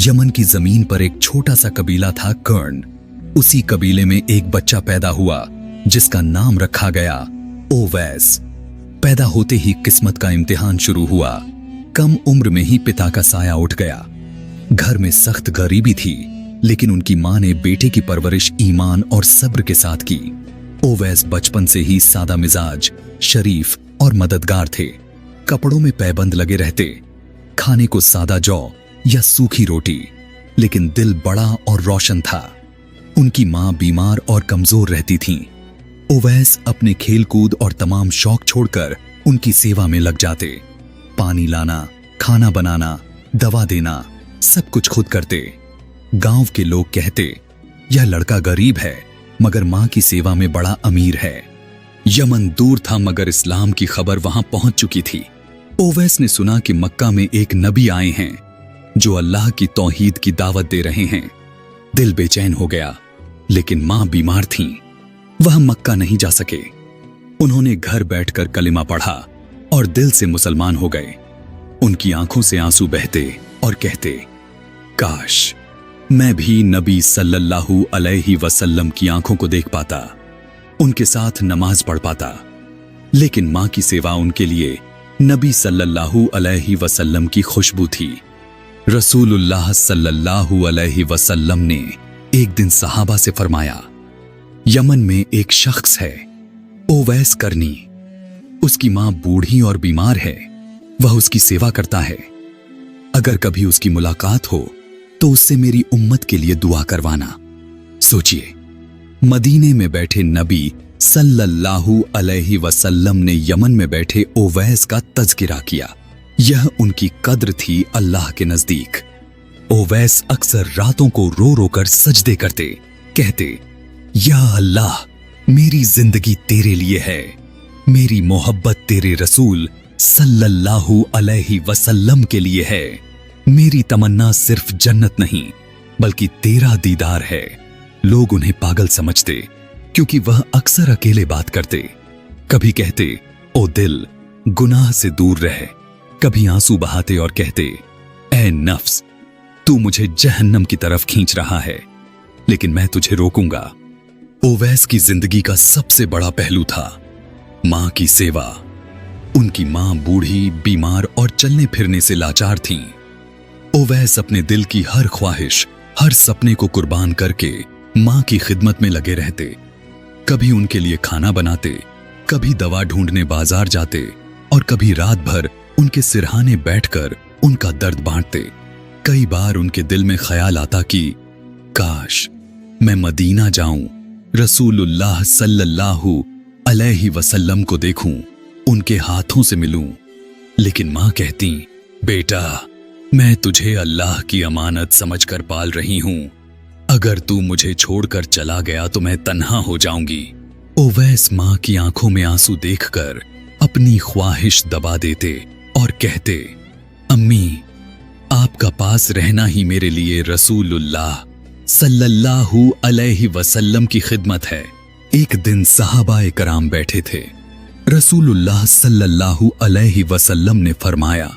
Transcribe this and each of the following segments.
Yemen की जमीन पर एक छोटा सा कबीला था, कर्ण। उसी कबीले में एक बच्चा पैदा हुआ जिसका नाम रखा गया ओवैस। पैदा होते ही किस्मत का इम्तिहान शुरू हुआ। कम उम्र में ही पिता का साया उठ गया। घर में सख्त गरीबी थी, लेकिन उनकी मां ने बेटे की परवरिश ईमान और सब्र के साथ की। ओवैस बचपन से ही सादा मिजाज, शरीफ और मददगार थे। कपड़ों में पैबंद लगे रहते, खाने को सादा जौ या सूखी रोटी, लेकिन दिल बड़ा और रोशन था। उनकी मां बीमार और कमजोर रहती थीं। ओवैस अपने खेलकूद और तमाम शौक छोड़कर उनकी सेवा में लग जाते। पानी लाना, खाना बनाना, दवा देना, सब कुछ खुद करते। गांव के लोग कहते, यह लड़का गरीब है मगर मां की सेवा में बड़ा अमीर है। यमन दूर था मगर इस्लाम की खबर वहां पहुंच चुकी थी। ओवैस ने सुना कि मक्का में एक नबी आए हैं जो अल्लाह की तौहीद की दावत दे रहे हैं। दिल बेचैन हो गया, लेकिन मां बीमार थीं। वह मक्का नहीं जा सके। उन्होंने घर बैठकर कलिमा पढ़ा और दिल से मुसलमान हो गए। उनकी आंखों से आंसू बहते और कहते, काश मैं भी नबी सल्लल्लाहु अलैहि वसल्लम की आंखों को देख पाता, उनके साथ नमाज पढ़ पाता। लेकिन मां की सेवा उनके लिए नबी सल्लल्लाहु अलैहि वसल्लम की खुशबू थी। रसूलुल्लाह सल्लल्लाहु अलैहि वसल्लम ने एक दिन सहाबा से फरमाया, यमन में एक शख्स है, ओवैस करनी। उसकी मां बूढ़ी और बीमार है। वह उसकी सेवा करता है। अगर कभी उसकी मुलाकात हो तो उससे मेरी उम्मत के लिए दुआ करवाना। सोचिए, मदीने में बैठे नबी सल्लल्लाहु अलैहि वसल्लम ने यमन में बैठे ओवैस का तज़किरा किया। यह उनकी कद्र थी अल्लाह के नजदीक। ओवैस अक्सर रातों को रो रो कर सजदे करते, कहते, या अल्लाह, मेरी जिंदगी तेरे लिए है। मेरी मोहब्बत तेरे रसूल सल्लल्लाहु अलैहि वसल्लम के लिए है। मेरी तमन्ना सिर्फ जन्नत नहीं बल्कि तेरा दीदार है। लोग उन्हें पागल समझते क्योंकि वह अक्सर अकेले बात करते। कभी कहते, ओ दिल, गुनाह से दूर रह। कभी आंसू बहाते और कहते, ऐ नफ्स, तू मुझे जहन्नम की तरफ खींच रहा है, लेकिन मैं तुझे रोकूंगा। ओवैस की जिंदगी का सबसे बड़ा पहलू था मां की सेवा। उनकी मां बूढ़ी, बीमार और चलने फिरने से लाचार थीं। ओवैस अपने दिल की हर ख्वाहिश, हर सपने को कुर्बान करके मां की खिदमत में लगे रहते। कभी उनके लिए खाना बनाते, कभी दवा ढूंढने बाजार जाते और कभी रात भर उनके सिरहाने बैठकर उनका दर्द बांटते। कई बार उनके दिल में ख्याल आता कि काश मैं मदीना जाऊं, रसूलुल्लाह सल्लल्लाहु अलैहि वसल्लम को देखूं, उनके हाथों से मिलूं। लेकिन मां कहती, बेटा, मैं तुझे अल्लाह की अमानत समझकर पाल रही हूं। अगर तू मुझे छोड़कर चला गया तो मैं तन्हा हो जाऊंगी। ओवैस मां की आंखों में आंसू देखकर अपनी ख्वाहिश दबा देते और कहते, अम्मी, आपका पास रहना ही मेरे लिए रसूलुल्लाह सल्लल्लाहु अलैहि वसल्लम की खिदमत है। एक दिन सहाबाए कराम बैठे थे। रसूलुल्लाह सल्लल्लाहु अलैहि वसल्लम ने फरमाया,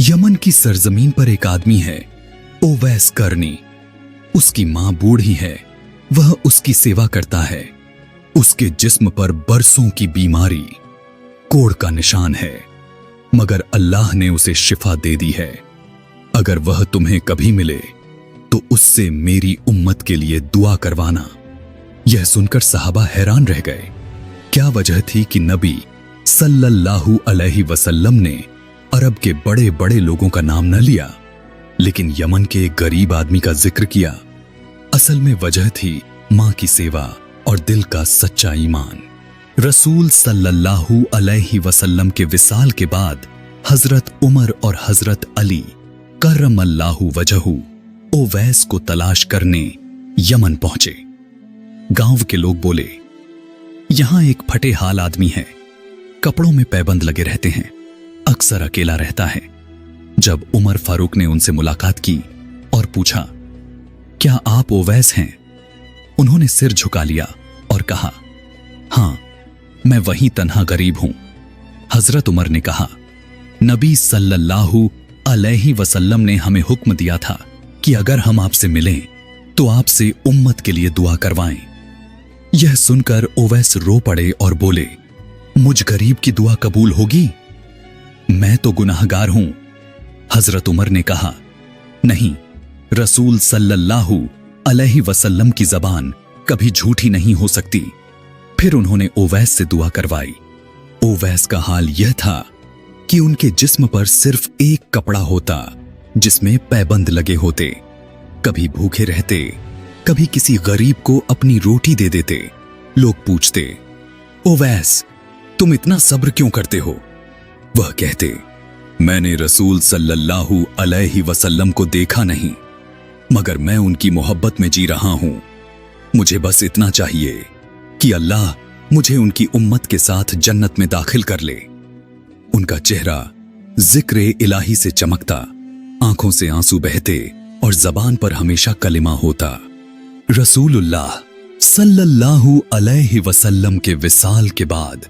यमन की सरजमीन पर एक आदमी है, ओवैस करनी। उसकी मां बूढ़ी है, वह उसकी सेवा करता है। उसके जिस्म पर बरसों की बीमारी, कोढ़ का निशान है, मगर अल्लाह ने उसे शिफा दे दी है। अगर वह तुम्हें कभी मिले तो उससे मेरी उम्मत के लिए दुआ करवाना। यह सुनकर सहाबा हैरान रह गए। क्या वजह थी कि नबी सल्लल्लाहु अलैहि वसल्लम ने अरब के बड़े बड़े लोगों का नाम न लिया, लेकिन यमन के एक गरीब आदमी का जिक्र किया? असल में वजह थी मां की सेवा और दिल का सच्चा ईमान। रसूल सल्लल्लाहु अलैहि वसल्लम के विसाल के बाद हजरत उमर और हजरत अली करमल्लाहु वजहू ओवैस को तलाश करने यमन पहुंचे। गांव के लोग बोले, यहां एक फटे हाल आदमी है, कपड़ों में पैबंद लगे रहते हैं, अक्सर अकेला रहता है। जब उमर फारूक ने उनसे मुलाकात की और पूछा, क्या आप ओवैस हैं? उन्होंने सिर झुका लिया और कहा, हां, मैं वही तन्हा गरीब हूं। हजरत उमर ने कहा, नबी सल्लल्लाहु अलैहि वसल्लम ने हमें हुक्म दिया था कि अगर हम आपसे मिलें तो आपसे उम्मत के लिए दुआ करवाएं। यह सुनकर ओवैस रो पड़े और बोले, मुझ गरीब की दुआ कबूल होगी? मैं तो गुनाहगार हूं। हजरत उमर ने कहा, नहीं, रसूल सल्लल्लाहु अलैहि वसल्लम की जबान कभी झूठी नहीं हो सकती। फिर उन्होंने ओवैस से दुआ करवाई। ओवैस का हाल यह था कि उनके जिस्म पर सिर्फ एक कपड़ा होता जिसमें पैबंद लगे होते। कभी भूखे रहते, कभी किसी गरीब को अपनी रोटी दे देते। लोग पूछते, ओवैस, तुम इतना सब्र क्यों करते हो? वह कहते, मैंने रसूल सल्लल्लाहु अलैहि वसल्लम को देखा नहीं, मगर मैं उनकी मोहब्बत में जी रहा हूं। मुझे बस इतना चाहिए कि अल्लाह मुझे उनकी उम्मत के साथ जन्नत में दाखिल कर ले। उनका चेहरा जिक्र इलाही से चमकता, आंखों से आंसू बहते और जबान पर हमेशा कलिमा होता। रसूलुल्लाह सल्लल्लाहु अलैहि वसल्लम के विसाल के बाद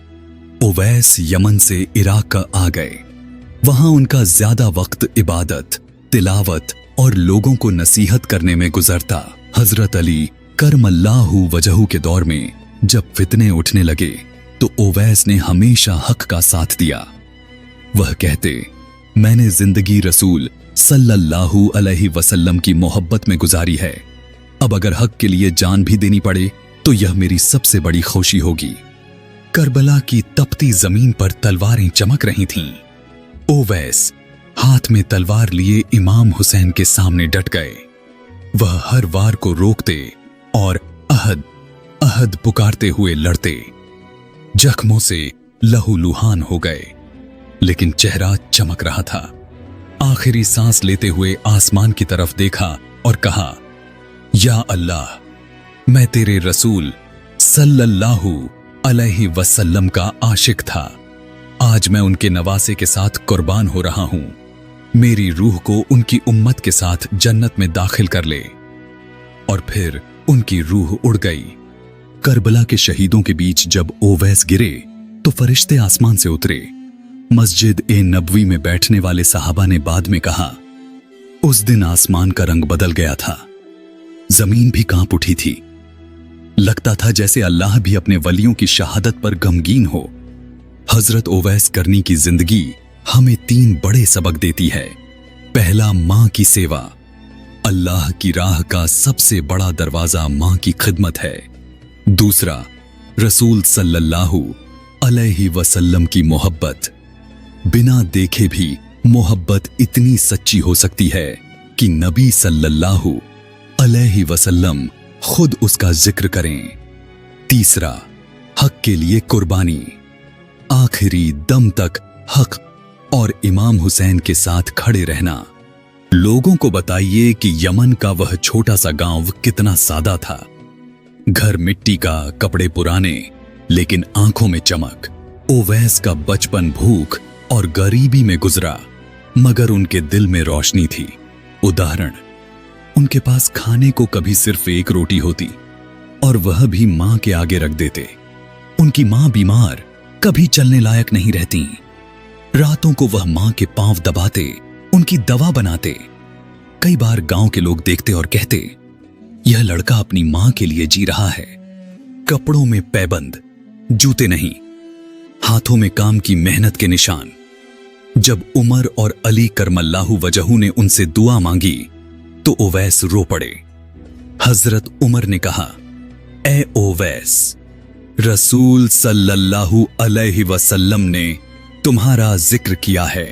ओवैस यमन से इराक आ गए। वहां उनका ज्यादा वक्त इबादत, तिलावत और लोगों को नसीहत करने में गुजरता। हजरत अली करमल्लाहु वजहू के दौर में जब फितने उठने लगे तो ओवैस ने हमेशा हक का साथ दिया। वह कहते, मैंने जिंदगी रसूल सल्लल्लाहु अलैहि वसल्लम की मोहब्बत में गुजारी है। अब अगर हक के लिए जान भी देनी पड़े तो यह मेरी सबसे बड़ी खुशी होगी। करबला की तपती जमीन पर तलवारें चमक रही थीं। ओवैस हाथ में तलवार लिए इमाम हुसैन के सामने डट गए। वह हर वार को रोकते और अहद अहद पुकारते हुए लड़ते। जख्मों से लहूलुहान हो गए, लेकिन चेहरा चमक रहा था। आखिरी सांस लेते हुए आसमान की तरफ देखा और कहा, या अल्लाह, मैं तेरे रसूल सल्लल्लाहु अलैहि वसल्लम का आशिक था। आज मैं उनके नवासे के साथ कुर्बान हो रहा हूं। मेरी रूह को उनकी उम्मत के साथ जन्नत में दाखिल कर ले। और फिर उनकी रूह उड़ गई। करबला के शहीदों के बीच जब ओवैस गिरे तो फरिश्ते आसमान से उतरे। मस्जिद ए नबवी में बैठने वाले सहाबा ने बाद में कहा, उस दिन आसमान का रंग बदल गया था, जमीन भी कांप उठी थी। लगता था जैसे अल्लाह भी अपने वलियों की शहादत पर गमगीन हो। हजरत ओवैस करनी की जिंदगी हमें 3 बड़े सबक देती है। पहला, मां की सेवा। अल्लाह की राह का सबसे बड़ा दरवाजा मां की खिदमत है। दूसरा, रसूल सल्लल्लाहु अलैहि वसल्लम की मोहब्बत। बिना देखे भी मोहब्बत इतनी सच्ची हो सकती है कि नबी सल्लल्लाहु अलैहि वसल्लम खुद उसका जिक्र करें। तीसरा, हक के लिए कुर्बानी। आखिरी दम तक हक और इमाम हुसैन के साथ खड़े रहना। लोगों को बताइए कि यमन का वह छोटा सा गांव कितना सादा था। घर मिट्टी का, कपड़े पुराने, लेकिन आंखों में चमक। ओवैस का बचपन भूख और गरीबी में गुजरा, मगर उनके दिल में रोशनी थी। उदाहरण, उनके पास खाने को कभी सिर्फ 1 रोटी होती और वह भी मां के आगे रख देते। उनकी मां बीमार, कभी चलने लायक नहीं रहती। रातों को वह मां के पांव दबाते, उनकी दवा बनाते। कई बार गांव के लोग देखते और कहते, यह लड़का अपनी मां के लिए जी रहा है। कपड़ों में पैबंद, जूते नहीं, हाथों में काम की मेहनत के निशान। जब उमर और अली करमल्लाहु वजहू ने उनसे दुआ मांगी तो ओवैस रो पड़े। हजरत उमर ने कहा, ए ओवैस, रसूल सल्लल्लाहु अलैहि वसल्लम ने तुम्हारा जिक्र किया है।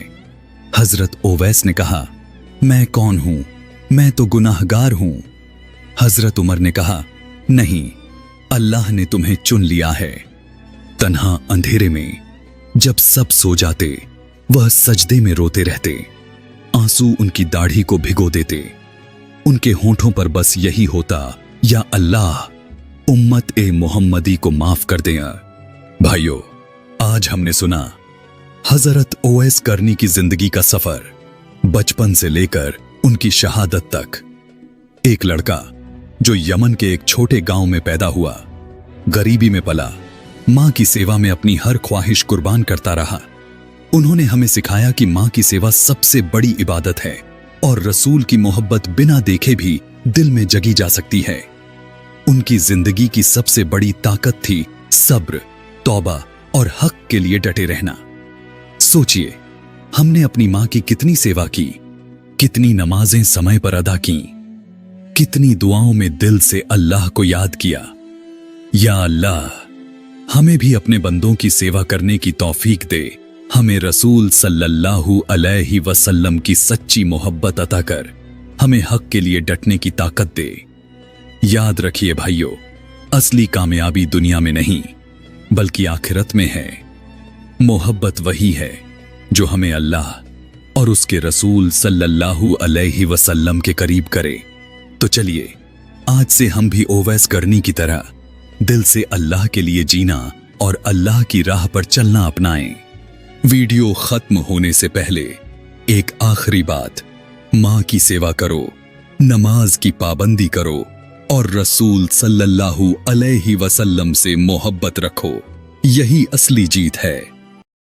हजरत ओवैस ने कहा, मैं कौन हूं? मैं तो गुनाहगार हूं। हजरत उमर ने कहा, नहीं, अल्लाह ने तुम्हें चुन लिया है। तन्हा अंधेरे में जब सब सो जाते, वह सजदे में रोते रहते। आंसू उनकी दाढ़ी को भिगो देते। उनके होठों पर बस यही होता, या अल्लाह, उम्मत ए मोहम्मदी को माफ कर दें। भाइयों, आज हमने सुना हजरत ओवैस करनी की जिंदगी का सफर, बचपन से लेकर उनकी शहादत तक। एक लड़का जो यमन के एक छोटे गांव में पैदा हुआ, गरीबी में पला, मां की सेवा में अपनी हर ख्वाहिश कुर्बान करता रहा। उन्होंने हमें सिखाया कि मां की सेवा सबसे बड़ी इबादत है और रसूल की मोहब्बत बिना देखे भी दिल में जगी जा सकती है। उनकी जिंदगी की सबसे बड़ी ताकत थी सब्र, तौबा और हक के लिए डटे रहना। सोचिए, हमने अपनी मां की कितनी सेवा की, कितनी नमाजें समय पर अदा की, कितनी दुआओं में दिल से अल्लाह को याद किया। या अल्लाह, हमें भी अपने बंदों की सेवा करने की तौफीक दे। हमें रसूल सल्लल्लाहु अलैहि वसल्लम की सच्ची मोहब्बत अता कर हमें हक के लिए डटने की ताकत दे। याद रखिए भाइयों, असली कामयाबी दुनिया में नहीं बल्कि आखिरत में है। मोहब्बत वही है जो हमें अल्लाह और उसके रसूल सल्लल्लाहु अलैहि वसल्लम के करीब करे। तो चलिए, आज से हम भी ओवैस करनी की तरह दिल से अल्लाह के लिए जीना और अल्लाह की राह पर चलना अपनाएं। वीडियो खत्म होने से पहले एक आखिरी बात, मां की सेवा करो, नमाज की पाबंदी करो और रसूल सल्लल्लाहु अलैहि वसल्लम से मोहब्बत रखो। यही असली जीत है।